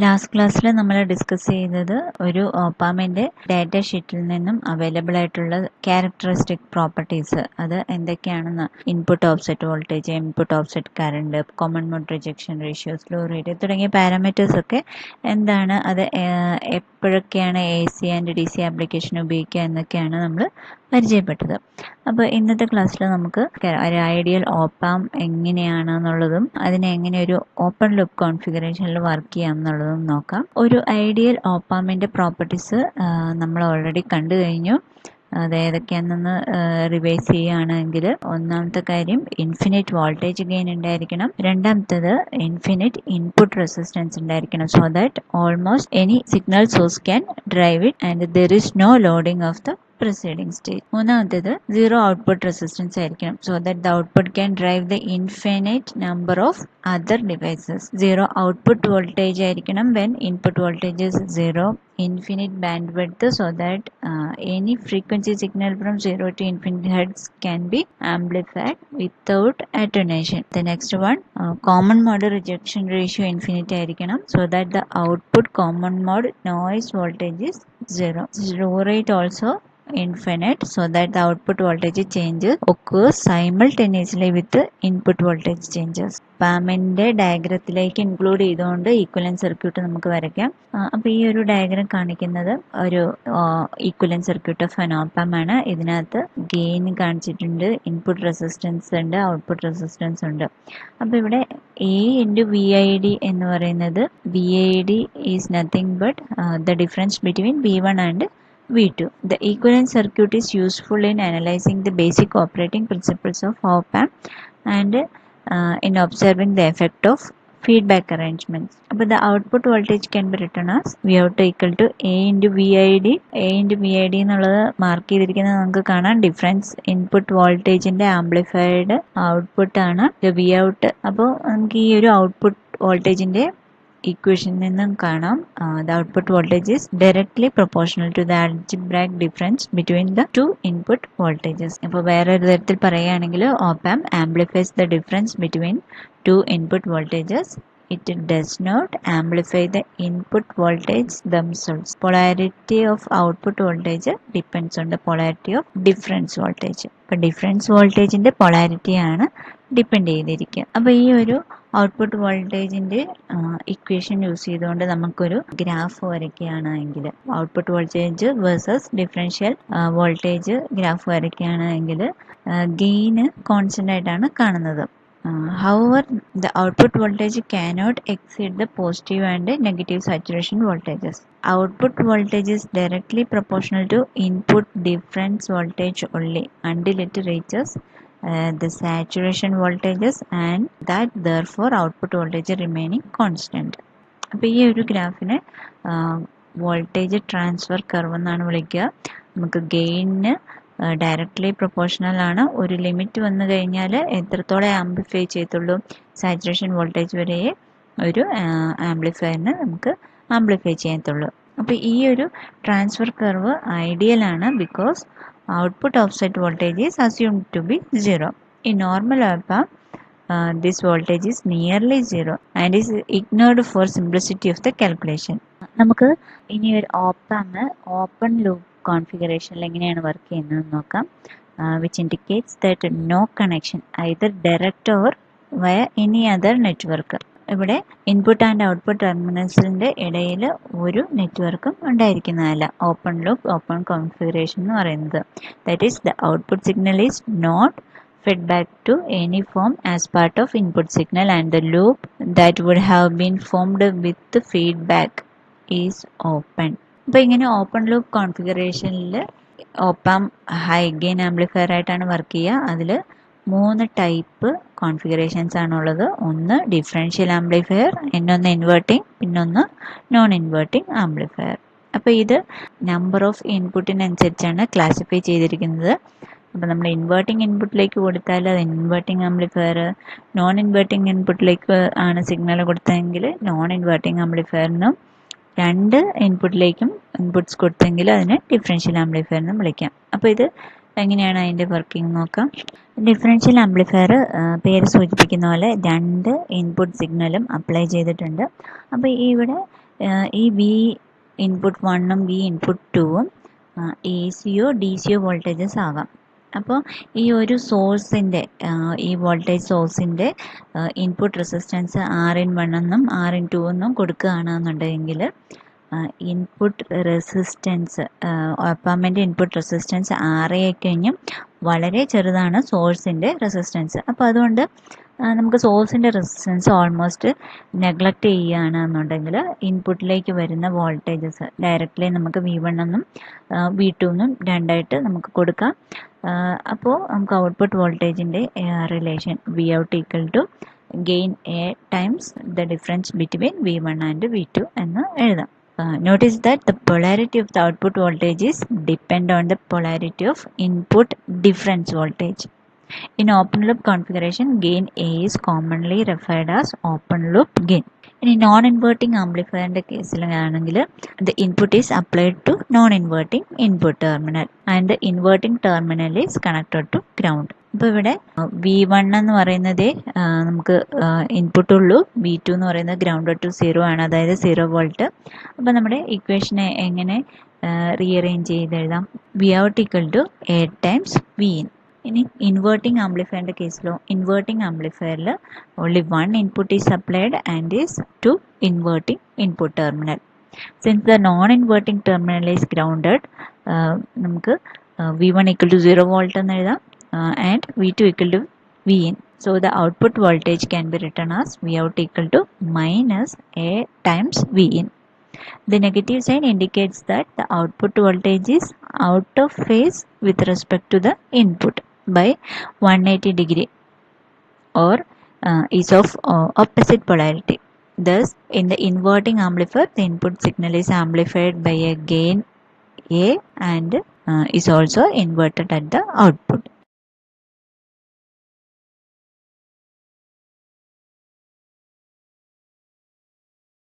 Last ക്ലാസ്സിൽ നമ്മൾ discuss ചെയ്തത് ഒരു ഓപ്പാമിൻ്റെ ഡാറ്റ ഷീറ്റിൽ നിന്നും അവൈലബിൾ ആയിട്ടുള്ള ക്യാരക്ടറിസ്റ്റിക് പ്രോപ്പർട്ടീസ്, അത് എന്തൊക്കെയാണെന്ന് input offset voltage, input offset current, common mode rejection ratio, slew rate തുടങ്ങിയ പാരാമീറ്റേഴ്സ് ഒക്കെ എന്താണ്, അത് എപ്പോഴൊക്കെയാണ് AC ആൻഡ് DC ആപ്ലിക്കേഷൻ ഉപയോഗിക്കുക എന്നൊക്കെയാണ് നമ്മൾ പരിചയപ്പെട്ടത്. അപ്പോൾ ഇന്നത്തെ ക്ലാസ്സിൽ നമുക്ക് ഒരു ഐഡിയൽ ഓപ്പാം എങ്ങനെയാണെന്നുള്ളതും അതിനെ എങ്ങനെ ഒരു ഓപ്പൺ ലൂപ്പ് കോൺഫിഗറേഷനിൽ വർക്ക് ചെയ്യാം എന്നുള്ളതും നോക്കാം. ഒരു ഐഡിയൽ ഓപ്പാമിൻ്റെ പ്രോപ്പർട്ടീസ് നമ്മൾ ഓൾറെഡി കണ്ടു കഴിഞ്ഞു. അത് ഏതൊക്കെയാണെന്ന് റിവൈസ് ചെയ്യുകയാണെങ്കിൽ, ഒന്നാമത്തെ കാര്യം ഇൻഫിനിറ്റ് വോൾട്ടേജ് ഗെയിൻ ഉണ്ടായിരിക്കണം. രണ്ടാമത്തേത് ഇൻഫിനിറ്റ് ഇൻപുട്ട് റെസിസ്റ്റൻസ് ഉണ്ടായിരിക്കണം, so that almost any signal source can drive it and there is no loading of the preceding stage. മൂന്നാമത്തേത് സീറോ ഔട്ട്പുട്ട് റെസിസ്റ്റൻസ് ആയിരിക്കണം, so that the output can drive the infinite number of other devices. Zero output voltage ആയിരിക്കണം when input voltage is zero. Infinite bandwidth, so that any frequency signal from 0 to infinite hertz can be amplified without attenuation. The next one, common mode rejection ratio infinite ആയിരിക്കണം, so that the output common mode noise voltage is 0. Slew rate also infinite, so that the output voltage changes occurs simultaneously with the input voltage changes. പാമിൻ്റെ ഡയഗ്രത്തിലേക്ക് include ചെയ്തുകൊണ്ട് equivalent circuit നമുക്ക് വരയ്ക്കാം. അപ്പോൾ ഈ ഒരു diagram കാണിക്കുന്നത് ഒരു equivalent circuit of an op amp ആണ്. ഇതിനകത്ത് ഗെയിൻ കാണിച്ചിട്ടുണ്ട്, ഇൻപുട്ട് റെസിസ്റ്റൻസ് ഉണ്ട്, ഔട്ട്പുട്ട് റെസിസ്റ്റൻസ് ഉണ്ട്. അപ്പോൾ ഇവിടെ A/VID എന്ന് പറയുന്നത്, VID is nothing but the difference between V1 and V2. The equivalent circuit is useful in analyzing the basic operating principles of op-amp and in observing the effect of feedback arrangements. But the output voltage can be written as Vout equal to A into VID. A into VID എന്നുള്ളത് mark ചെയ്തിരിക്കുന്നത് നമുക്ക് കാണാം, difference input വോൾട്ടേജിന്റെ amplified output ആണ് Vout. അപ്പോൾ നമുക്ക് ഈ ഒരു ഔട്ട്പുട്ട് വോൾട്ടേജിന്റെ ഇക്വേഷൻ നിന്നും കാണാം, the output voltage is directly proportional to the algebraic difference between the two input voltages. ഇപ്പോൾ വേറൊരു തരത്തിൽ പറയുകയാണെങ്കിൽ, op-amp amplifies the difference between two input voltages. It does not amplify the input voltage themselves. Polarity of output voltage depends on the polarity of difference voltage. അപ്പോൾ difference വോൾട്ടേജിന്റെ polarity ആണ് depend ചെയ്തിരിക്കുക. അപ്പോൾ ഈ ഒരു ഔട്ട്പുട്ട് വോൾട്ടേജിന്റെ equation use ചെയ്തുകൊണ്ട് നമുക്കൊരു ഗ്രാഫ് വരയ്ക്കുകയാണെങ്കിൽ, output voltage versus differential voltage graph വരയ്ക്കുകയാണെങ്കിൽ ഗെയിന് കോൺസ്റ്റന്റ് ആയിട്ടാണ് കാണുന്നത്. However, the output voltage cannot exceed the positive and negative saturation voltages. Output voltage is directly proportional to input difference voltage only until it reaches the saturation voltages, and that therefore output voltage remaining constant. അപ്പോൾ ഈ ഒരു ഗ്രാഫിനെ voltage transfer curve എന്നാണ് വിളിക്കുക. നമുക്ക് ഗെയിനിന് directly proportional ആണ്. ഒരു limit വന്നു കഴിഞ്ഞാൽ എത്രത്തോളം ആംപ്ലിഫൈ ചെയ്തുള്ളൂ, സാച്ചുറേഷൻ വോൾട്ടേജ് വരെ ഒരു ആംപ്ലിഫയറിന് നമുക്ക് ആംപ്ലിഫൈ ചെയ്യത്തുള്ളൂ. അപ്പോൾ ഈ ഒരു ട്രാൻസ്ഫർ കർവ് ഐഡിയൽ ആണ്, because output offset voltage is assumed to be 0. In normal op-amp, this voltage is nearly 0 and is ignored for simplicity of the calculation. നമുക്ക് ഇനി ഒരു ഓപ്പാം ഓപ്പൺ ലൂപ്പ് കോൺഫിഗറേഷനിൽ എങ്ങനെയാണ് വർക്ക് ചെയ്യുന്നത് നോക്കാം. Which indicates that no connection either direct or via any other network. ഇവിടെ input and output ടെർമിനൽസിന്റെ ഇടയിൽ ഒരു നെറ്റ്വർക്കും ഉണ്ടായിരിക്കുന്നതല്ല ഓപ്പൺ ലൂപ്പ് ഓപ്പൺ കോൺഫിഗറേഷൻ എന്ന് പറയുന്നത്. That is the output signal is not fed back to any form as part of input signal, and the loop that would have been formed with the feedback is open. അപ്പോൾ ഇങ്ങനെ open loop കോൺഫിഗറേഷനിൽ op amp high gain amplifier ആയിട്ടാണ് work ചെയ്യുക. അതിൽ 3 type configurations ആണുള്ളത്. ഒന്ന് differential amplifier, പിന്നൊന്ന് inverting, പിന്നൊന്ന് നോൺ ഇൻവേർട്ടിംഗ് ആംപ്ലിഫയർ. അപ്പോൾ ഇത് നമ്പർ ഓഫ് ഇൻപുട്ടിനനുസരിച്ചാണ് ക്ലാസിഫൈ ചെയ്തിരിക്കുന്നത്. അപ്പോൾ നമ്മൾ ഇൻവേർട്ടിംഗ് ഇൻപുട്ടിലേക്ക് കൊടുത്താൽ അത് ഇൻവേർട്ടിംഗ് ആംപ്ലിഫയർ, നോൺ ഇൻവേർട്ടിംഗ് ഇൻപുട്ടിലേക്ക് ആണ് സിഗ്നൽ കൊടുത്തതെങ്കിൽ നോൺ ഇൻവേർട്ടിംഗ് ആംപ്ലിഫയറിനും, 2 ഇൻപുട്ടിലേക്കും ഇൻപുട്ട്സ് കൊടുത്തെങ്കിൽ അതിനെ ഡിഫറൻഷ്യൽ ആംപ്ലിഫയർ എന്നും വിളിക്കാം. അപ്പോൾ ഇത് എങ്ങനെയാണ് അതിൻ്റെ വർക്കിംഗ് നോക്കാം. ഡിഫറൻഷ്യൽ ആംപ്ലിഫയർ പേര് സൂചിപ്പിക്കുന്ന പോലെ 2 ഇൻപുട്ട് സിഗ്നലും അപ്ലൈ ചെയ്തിട്ടുണ്ട്. അപ്പോൾ ഇവിടെ ഈ വി ഇൻപുട്ട് 1ഉം വി ഇൻപുട്ട് 2ഉം എ സിയോ ഡി സിയോ വോൾട്ടേജസ് ആകാം. അപ്പോൾ ഈ ഒരു സോഴ്സിൻ്റെ ഈ വോൾട്ടേജ് സോഴ്സിൻ്റെ ഇൻപുട്ട് റെസിസ്റ്റൻസ് R(1) എന്നും R(2) എന്നും കൊടുക്കുകയാണെന്നുണ്ടെങ്കിൽ ഇൻപുട്ട് റെസിസ്റ്റൻസ് ഒപ്പാമ്പിൻ്റെ ഇൻപുട്ട് റെസിസ്റ്റൻസ് RA കഴിഞ്ഞും വളരെ ചെറുതാണ് സോഴ്സിൻ്റെ റെസിസ്റ്റൻസ്. അപ്പോൾ അതുകൊണ്ട് നമുക്ക് സോഴ്സിൻ്റെ റെസിസ്റ്റൻസ് ഓൾമോസ്റ്റ് നെഗ്ലക്റ്റ് ചെയ്യുകയാണെന്നുണ്ടെങ്കിൽ ഇൻപുട്ടിലേക്ക് വരുന്ന വോൾട്ടേജസ് ഡയറക്റ്റ്ലി നമുക്ക് V1 എന്നും V2 എന്നും രണ്ടായിട്ട് നമുക്ക് കൊടുക്കാം. അപ്പോൾ നമുക്ക് ഔട്ട്പുട്ട് വോൾട്ടേജിൻ്റെ relation Vout equal to gain A times the difference between V1 and V2 എന്ന് എഴുതാം. Notice that the polarity of the output voltage is depend on the polarity of input difference voltage. In open loop configuration, gain A is commonly referred as open loop gain. In non-inverting amplifier case, the input is applied to non-inverting input terminal and the inverting terminal is connected to ground. ഇപ്പോൾ ഇവിടെ V1 എന്ന് പറയുന്നത് നമുക്ക് input ഉള്ളൂ, V2 എന്ന് പറയുന്നത് ground to 0 ആണ്, അതായത് 0 വോൾട്ട്. അപ്പോൾ നമ്മുടെ ഇക്വേഷനെ എങ്ങനെ റീഅറേഞ്ച് ചെയ്ത് എഴുതാം? Vout equal to A times Vin. ഇനി ഇൻവേർട്ടിംഗ് ആംപ്ലിഫയറിൻ്റെ കേസിലോ, ഇൻവേർട്ടിംഗ് ആംപ്ലിഫയറിൽ only one input is supplied and is to inverting input terminal. Since the non inverting terminal is grounded, നമുക്ക് V1 ഈക്വൽ ടു 0 വോൾട്ട് എന്ന് എഴുതാം and V2 equal to Vin. So the output voltage can be written as Vout equal to minus A times Vin. The negative sign indicates that the output voltage is out of phase with respect to the input by 180 degree or is of opposite polarity. Thus, in the inverting amplifier, the input signal is amplified by a gain A and is also inverted at the output.